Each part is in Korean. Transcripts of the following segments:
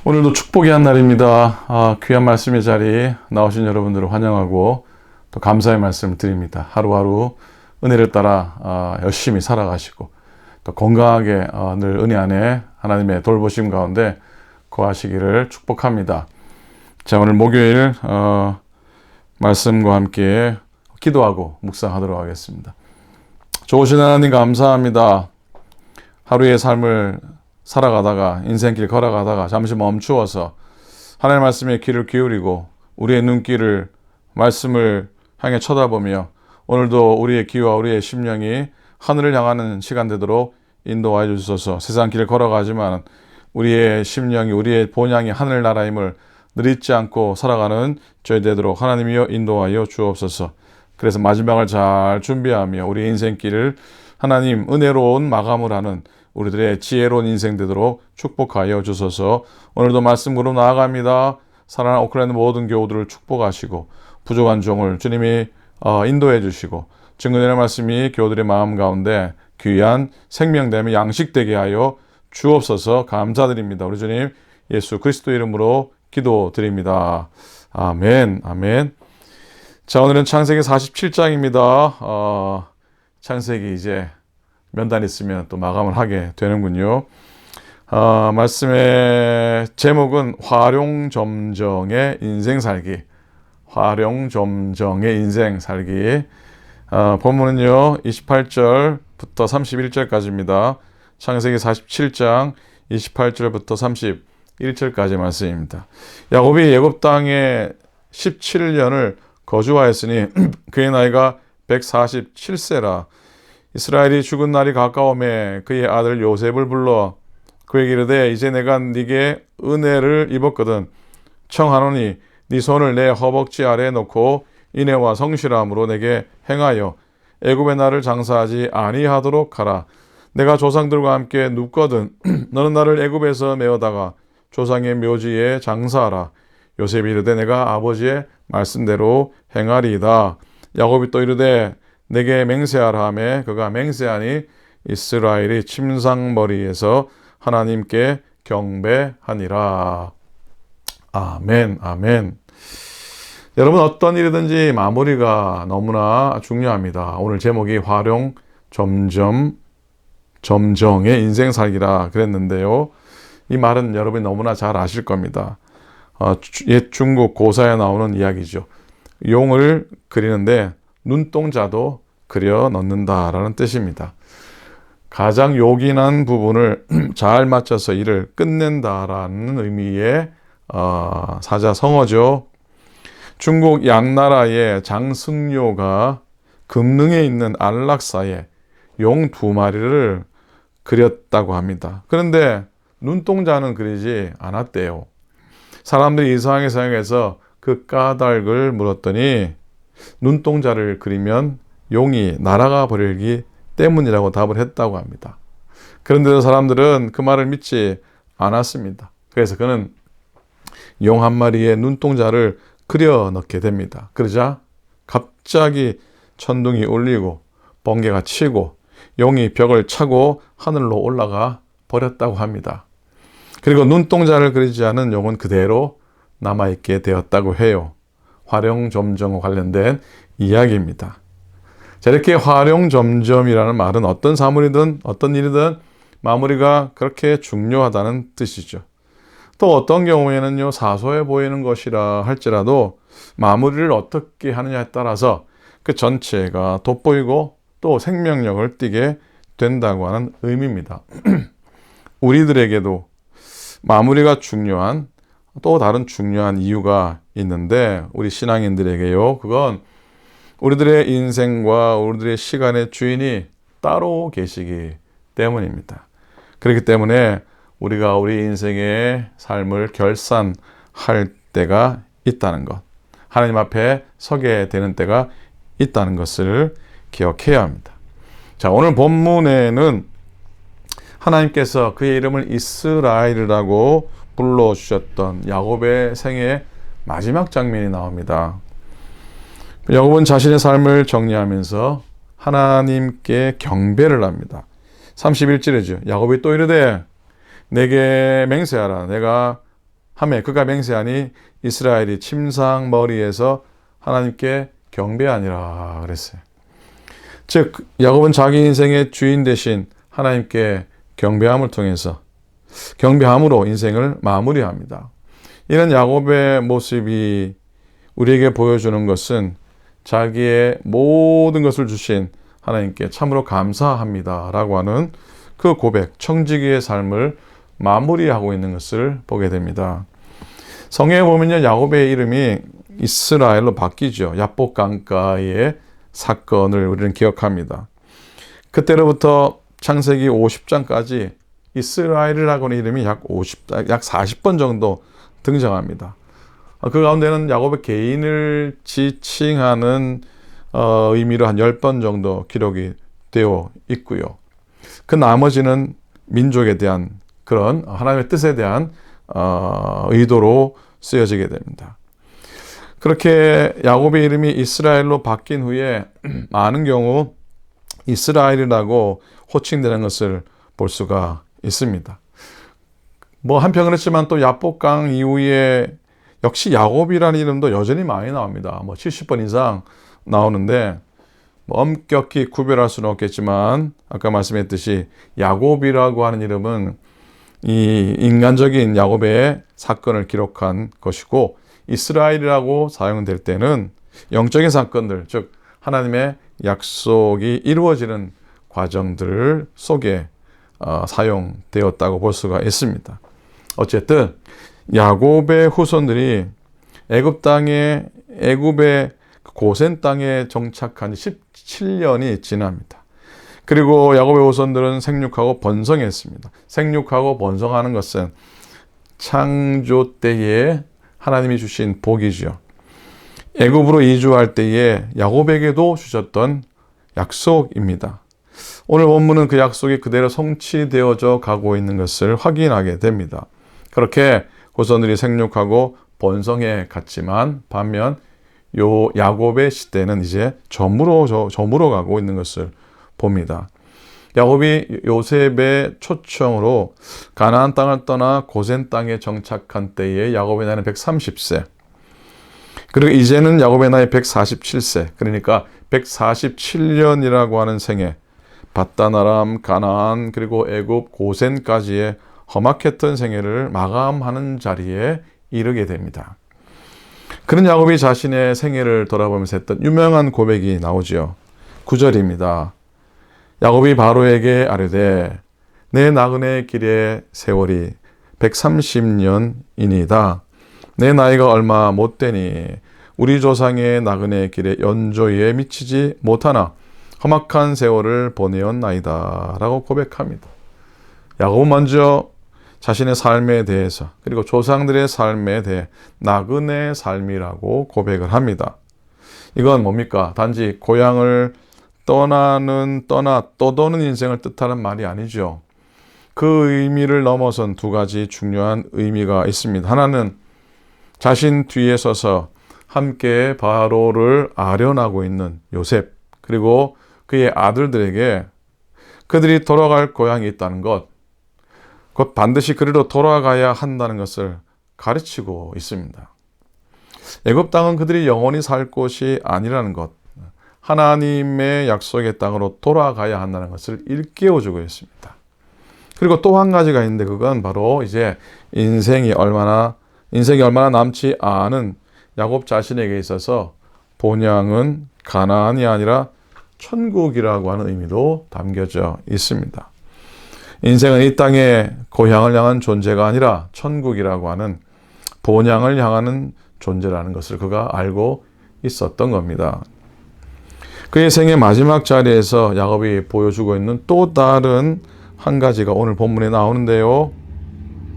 오늘도 축복의 한 날입니다. 귀한 말씀의 자리에 나오신 여러분들을 환영하고 또 감사의 말씀을 드립니다. 하루하루 은혜를 따라 열심히 살아가시고 또 건강하게 늘 은혜 안에 하나님의 돌보심 가운데 거하시기를 축복합니다. 자, 오늘 목요일 말씀과 함께 기도하고 묵상하도록 하겠습니다. 좋으신 하나님 감사합니다. 하루의 삶을 살아가다가 인생길 걸어가다가 잠시 멈추어서 하나님의 말씀에 귀를 기울이고 우리의 눈길을 말씀을 향해 쳐다보며 오늘도 우리의 귀와 우리의 심령이 하늘을 향하는 시간 되도록 인도하여 주소서. 세상 길을 걸어가지만 우리의 심령이 우리의 본향이 하늘나라임을 느릿지 않고 살아가는 저희 되도록 하나님이여 인도하여 주옵소서. 그래서 마지막을 잘 준비하며 우리 인생길을 하나님 은혜로운 마감을 하는 우리들의 지혜로운 인생 되도록 축복하여 주소서. 오늘도 말씀으로 나아갑니다. 사랑하는 오클랜드 모든 교우들을 축복하시고 부족한 종을 주님이 인도해 주시고 증거되는 말씀이 교우들의 마음 가운데 귀한 생명되며 양식되게 하여 주옵소서. 감사드립니다. 우리 주님 예수 그리스도 이름으로 기도드립니다. 아멘, 아멘. 자, 오늘은 창세기 47장입니다. 창세기 이제 몇 달 있으면 또 마감을 하게 되는군요. 말씀의 제목은 화룡점정의 인생 살기. 화룡점정의 인생 살기. 본문은요 28절부터 31절까지입니다. 창세기 47장 28절부터 31절까지 말씀입니다. 야곱이 애굽 땅에 17년을 거주하였으니 그의 나이가 147세라. 이스라엘이 죽은 날이 가까움에 그의 아들 요셉을 불러 그에게 이르되 이제 내가 네게 은혜를 입었거든 청하노니 네 손을 내 허벅지 아래에 놓고 인애와 성실함으로 내게 행하여 애굽의 나를 장사하지 아니하도록 하라. 내가 조상들과 함께 눕거든 너는 나를 애굽에서 메어다가 조상의 묘지에 장사하라. 요셉이 이르되 내가 아버지의 말씀대로 행하리이다. 야곱이 또 이르되 내게 맹세하라 하매 그가 맹세하니 이스라엘이 침상머리에서 하나님께 경배하니라. 아멘, 아멘. 여러분, 어떤 일이든지 마무리가 너무나 중요합니다. 오늘 제목이 화룡점정의 인생 살기라 그랬는데요. 이 말은 여러분이 너무나 잘 아실 겁니다. 옛 중국 고사에 나오는 이야기죠. 용을 그리는데 눈동자도 그려 넣는다라는 뜻입니다. 가장 요긴한 부분을 잘 맞춰서 일을 끝낸다라는 의미의 사자성어죠. 중국 양나라의 장승료가 금능에 있는 안락사에 용 2마리를 그렸다고 합니다. 그런데 눈동자는 그리지 않았대요. 사람들이 이상하게 생각해서 그 까닭을 물었더니 눈동자를 그리면 용이 날아가 버리기 때문이라고 답을 했다고 합니다. 그런데도 사람들은 그 말을 믿지 않았습니다. 그래서 그는 용 한 마리의 눈동자를 그려 넣게 됩니다. 그러자 갑자기 천둥이 울리고 번개가 치고 용이 벽을 차고 하늘로 올라가 버렸다고 합니다. 그리고 눈동자를 그리지 않은 용은 그대로 남아있게 되었다고 해요. 화룡점정과 관련된 이야기입니다. 자, 이렇게 화룡점점이라는 말은 어떤 사물이든 어떤 일이든 마무리가 그렇게 중요하다는 뜻이죠. 또 어떤 경우에는요 사소해 보이는 것이라 할지라도 마무리를 어떻게 하느냐에 따라서 그 전체가 돋보이고 또 생명력을 띠게 된다고 하는 의미입니다. 우리들에게도 마무리가 중요한 또 다른 중요한 이유가 있는데 우리 신앙인들에게요. 그건 우리들의 인생과 우리들의 시간의 주인이 따로 계시기 때문입니다. 그렇기 때문에 우리가 우리 인생의 삶을 결산할 때가 있다는 것, 하나님 앞에 서게 되는 때가 있다는 것을 기억해야 합니다. 자, 오늘 본문에는 하나님께서 그의 이름을 이스라엘이라고 불러주셨던 야곱의 생의 마지막 장면이 나옵니다. 야곱은 자신의 삶을 정리하면서 하나님께 경배를 합니다. 31절이죠. 야곱이 또 이르되 내게 맹세하라. 내가 하매 그가 맹세하니 이스라엘이 침상머리에서 하나님께 경배하니라 그랬어요. 즉 야곱은 자기 인생의 주인 대신 하나님께 경배함을 통해서 경배함으로 인생을 마무리합니다. 이런 야곱의 모습이 우리에게 보여주는 것은 자기의 모든 것을 주신 하나님께 참으로 감사합니다 라고 하는 그 고백, 청지기의 삶을 마무리하고 있는 것을 보게 됩니다. 성경에 보면요, 야곱의 이름이 이스라엘로 바뀌죠. 야복 강가의 사건을 우리는 기억합니다. 그때로부터 창세기 50장까지 이스라엘이라고 하는 이름이 약 40번 정도 등장합니다. 그 가운데는 야곱의 개인을 지칭하는 의미로 한 10번 정도 기록이 되어 있고요. 그 나머지는 민족에 대한 그런 하나님의 뜻에 대한 의도로 쓰여지게 됩니다. 그렇게 야곱의 이름이 이스라엘로 바뀐 후에 많은 경우 이스라엘이라고 호칭되는 것을 볼 수가 있습니다. 뭐 한편 그렇지만 또 야복강 이후에 역시 야곱이라는 이름도 여전히 많이 나옵니다. 뭐 70번 이상 나오는데 뭐 엄격히 구별할 수는 없겠지만 아까 말씀했듯이 야곱이라고 하는 이름은 이 인간적인 야곱의 사건을 기록한 것이고 이스라엘이라고 사용될 때는 영적인 사건들, 즉 하나님의 약속이 이루어지는 과정들 속에 사용되었다고 볼 수가 있습니다. 어쨌든 야곱의 후손들이 애굽의 고센 땅에 정착한 17년이 지납니다. 그리고 야곱의 후손들은 생육하고 번성했습니다. 생육하고 번성하는 것은 창조 때에 하나님이 주신 복이죠. 애굽으로 이주할 때에 야곱에게도 주셨던 약속입니다. 오늘 본문은 그 약속이 그대로 성취되어져 가고 있는 것을 확인하게 됩니다. 그렇게 후손들이 생육하고 번성해 갔지만 반면 요 야곱의 시대는 이제 저물어 가고 있는 것을 봅니다. 야곱이 요셉의 초청으로 가나안 땅을 떠나 고센 땅에 정착한 때에 야곱의 나이는 130세. 그리고 이제는 야곱의 나이 147세. 그러니까 147년이라고 하는 생애, 밧다나람, 가나안, 그리고 애굽, 고센까지의 험악했던 생애를 마감하는 자리에 이르게 됩니다. 그런 야곱이 자신의 생애를 돌아보면서 했던 유명한 고백이 나오죠. 9절입니다. 야곱이 바로에게 아뢰되 내 나그네 길의 세월이 130년이니이다. 내 나이가 얼마 못 되니 우리 조상의 나그네 길의 연조에 미치지 못하나 험악한 세월을 보내었나이다 라고 고백합니다. 야곱은 먼저 자신의 삶에 대해서 그리고 조상들의 삶에 대해 나그네 삶이라고 고백을 합니다. 이건 뭡니까? 단지 고향을 떠도는 인생을 뜻하는 말이 아니죠. 그 의미를 넘어선 두 가지 중요한 의미가 있습니다. 하나는 자신 뒤에 서서 함께 바로를 아련하고 있는 요셉, 그리고 그의 아들들에게 그들이 돌아갈 고향이 있다는 것, 곧 반드시 그리로 돌아가야 한다는 것을 가르치고 있습니다. 애굽 땅은 그들이 영원히 살 곳이 아니라는 것, 하나님의 약속의 땅으로 돌아가야 한다는 것을 일깨워주고 있습니다. 그리고 또 한 가지가 있는데 그건 바로 이제 인생이 얼마나 남지 않은 야곱 자신에게 있어서 본향은 가나안이 아니라 천국이라고 하는 의미도 담겨져 있습니다. 인생은 이 땅의 고향을 향한 존재가 아니라 천국이라고 하는 본향을 향하는 존재라는 것을 그가 알고 있었던 겁니다. 그의 생의 마지막 자리에서 야곱이 보여주고 있는 또 다른 한 가지가 오늘 본문에 나오는데요.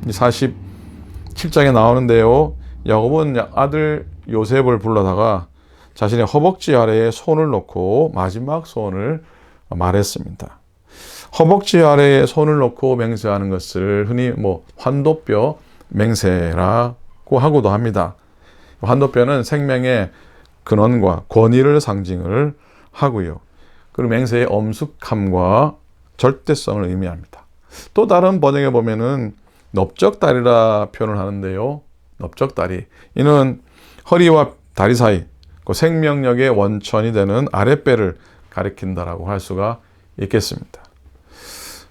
47장에 나오는데요. 야곱은 아들 요셉을 불러다가 자신의 허벅지 아래에 손을 놓고 마지막 소원을 말했습니다. 허벅지 아래에 손을 놓고 맹세하는 것을 흔히 환도뼈 맹세라고 하고도 합니다. 환도뼈는 생명의 근원과 권위를 상징을 하고요. 그리고 맹세의 엄숙함과 절대성을 의미합니다. 또 다른 번역에 보면은 넓적다리라 표현을 하는데요. 넓적다리. 이는 허리와 다리 사이 그 생명력의 원천이 되는 아랫배를 가리킨다라고 할 수가 있겠습니다.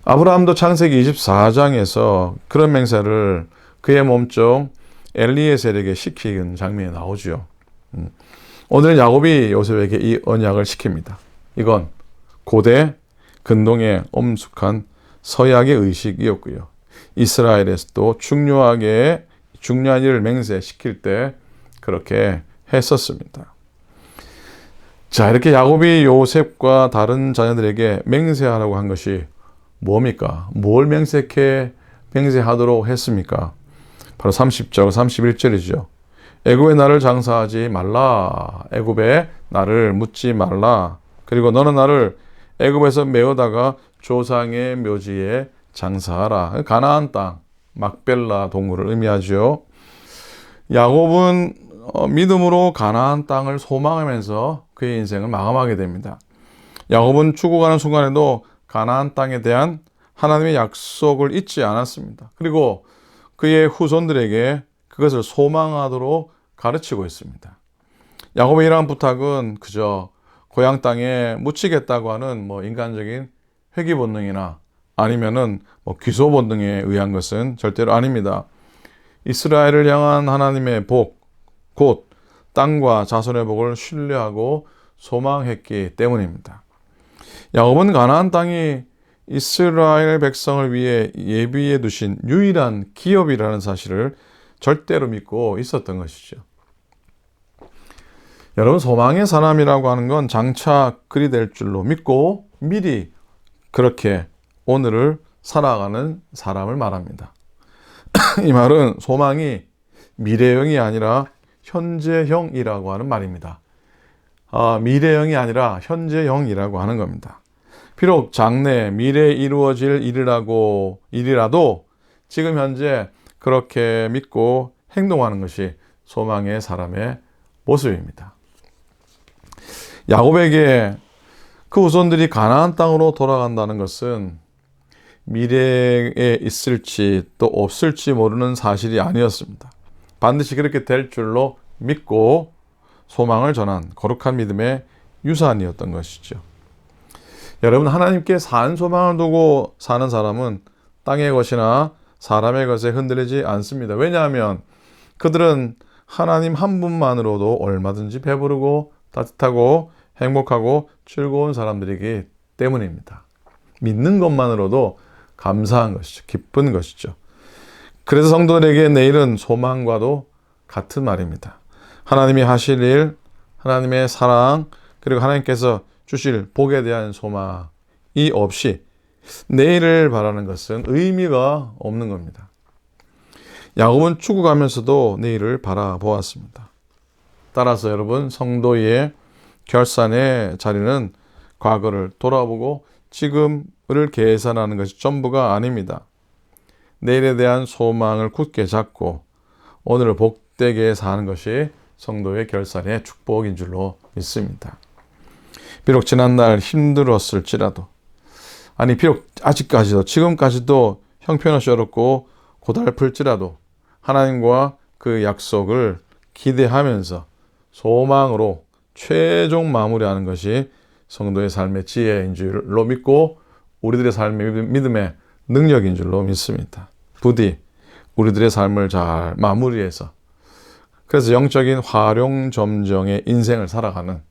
아브라함도 창세기 24장에서 그런 맹세를 그의 몸종 엘리에셀에게 시키는 장면이 나오죠. 오늘 야곱이 요셉에게 이 언약을 시킵니다. 이건 고대 근동의 엄숙한 서약의 의식이었고요. 이스라엘에서도 중요한 일을 맹세시킬 때 그렇게 했었습니다. 자, 이렇게 야곱이 요셉과 다른 자녀들에게 맹세하라고 한 것이 뭡니까? 뭘 맹세하도록 했습니까? 바로 30절, 31절이죠. 애굽에 나를 장사하지 말라. 애굽에 나를 묻지 말라. 그리고 너는 나를 애굽에서 메어다가 조상의 묘지에 장사하라. 가나안 땅, 막벨라 동굴을 의미하죠. 야곱은 믿음으로 가나안 땅을 소망하면서 그의 인생을 마감하게 됩니다. 야곱은 죽어가는 순간에도 가나안 땅에 대한 하나님의 약속을 잊지 않았습니다. 그리고 그의 후손들에게 그것을 소망하도록 가르치고 있습니다. 야곱의 이러한 부탁은 그저 고향 땅에 묻히겠다고 하는 인간적인 회귀 본능이나 아니면은 귀소 본능에 의한 것은 절대로 아닙니다. 이스라엘을 향한 하나님의 복, 곧 땅과 자손의 복을 신뢰하고 소망했기 때문입니다. 야곱은 가나안 땅이 이스라엘 백성을 위해 예비해 두신 유일한 기업이라는 사실을 절대로 믿고 있었던 것이죠. 여러분, 소망의 사람이라고 하는 건 장차 그리 될 줄로 믿고 미리 그렇게 오늘을 살아가는 사람을 말합니다. 이 말은 소망이 미래형이 아니라 현재형이라고 하는 말입니다. 미래형이 아니라 현재형이라고 하는 겁니다. 비록 장래, 미래에 이루어질 일이라도 지금 현재 그렇게 믿고 행동하는 것이 소망의 사람의 모습입니다. 야곱에게 그 후손들이 가나안 땅으로 돌아간다는 것은 미래에 있을지 또 없을지 모르는 사실이 아니었습니다. 반드시 그렇게 될 줄로 믿고 소망을 전한 거룩한 믿음의 유산이었던 것이죠. 여러분, 하나님께 산 소망을 두고 사는 사람은 땅의 것이나 사람의 것에 흔들리지 않습니다. 왜냐하면 그들은 하나님 한 분만으로도 얼마든지 배부르고 따뜻하고 행복하고 즐거운 사람들이기 때문입니다. 믿는 것만으로도 감사한 것이죠. 기쁜 것이죠. 그래서 성도들에게 내일은 소망과도 같은 말입니다. 하나님이 하실 일, 하나님의 사랑, 그리고 하나님께서 주실 복에 대한 소망이 없이 내일을 바라는 것은 의미가 없는 겁니다. 야곱은 죽어가면서도 내일을 바라보았습니다. 따라서 여러분, 성도의 결산의 자리는 과거를 돌아보고 지금을 계산하는 것이 전부가 아닙니다. 내일에 대한 소망을 굳게 잡고 오늘을 복되게 사는 것이 성도의 결산의 축복인 줄로 믿습니다. 비록 지난날 힘들었을지라도, 비록 아직까지도, 지금까지도 형편없이 어렵고 고달플지라도 하나님과 그 약속을 기대하면서 소망으로 최종 마무리하는 것이 성도의 삶의 지혜인 줄로 믿고 우리들의 삶의 믿음의 능력인 줄로 믿습니다. 부디 우리들의 삶을 잘 마무리해서 그래서 영적인 활용점정의 인생을 살아가는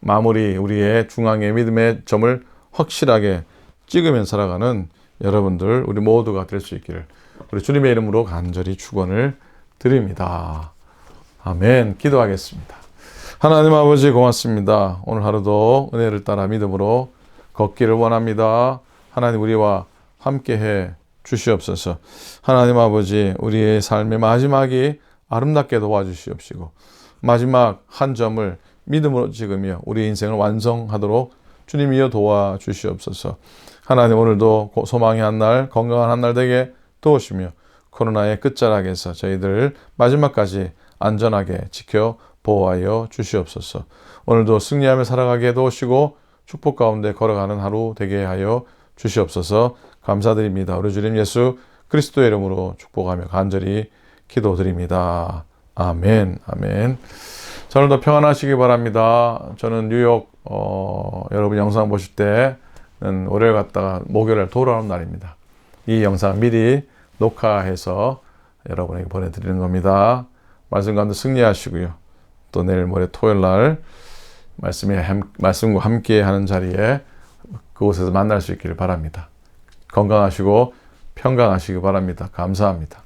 마무리, 우리의 중앙의 믿음의 점을 확실하게 찍으면 살아가는 여러분들, 우리 모두가 될 수 있기를 우리 주님의 이름으로 간절히 축원을 드립니다. 아멘. 기도하겠습니다. 하나님 아버지, 고맙습니다. 오늘 하루도 은혜를 따라 믿음으로 걷기를 원합니다. 하나님, 우리와 함께해 주시옵소서. 하나님 아버지, 우리의 삶의 마지막이 아름답게 도와주시옵시고 마지막 한 점을 믿음으로 찍으며 우리 인생을 완성하도록 주님이여 도와주시옵소서. 하나님, 오늘도 소망의 한 날, 건강한 한 날 되게 도우시며 코로나의 끝자락에서 저희들 마지막까지 안전하게 지켜 보호하여 주시옵소서. 오늘도 승리하며 살아가게 도우시고 축복 가운데 걸어가는 하루 되게 하여 주시옵소서. 감사드립니다. 우리 주님 예수 그리스도의 이름으로 축복하며 간절히 기도드립니다. 아멘, 아멘. 자, 오늘도 평안하시기 바랍니다. 저는 뉴욕, 여러분 영상 보실 때는 월요일 갔다가 목요일에 돌아오는 날입니다. 이 영상 미리 녹화해서 여러분에게 보내드리는 겁니다. 말씀 가운데 승리하시고요. 또 내일 모레 토요일 날 말씀과 함께 하는 자리에 그곳에서 만날 수 있기를 바랍니다. 건강하시고 평강하시기 바랍니다. 감사합니다.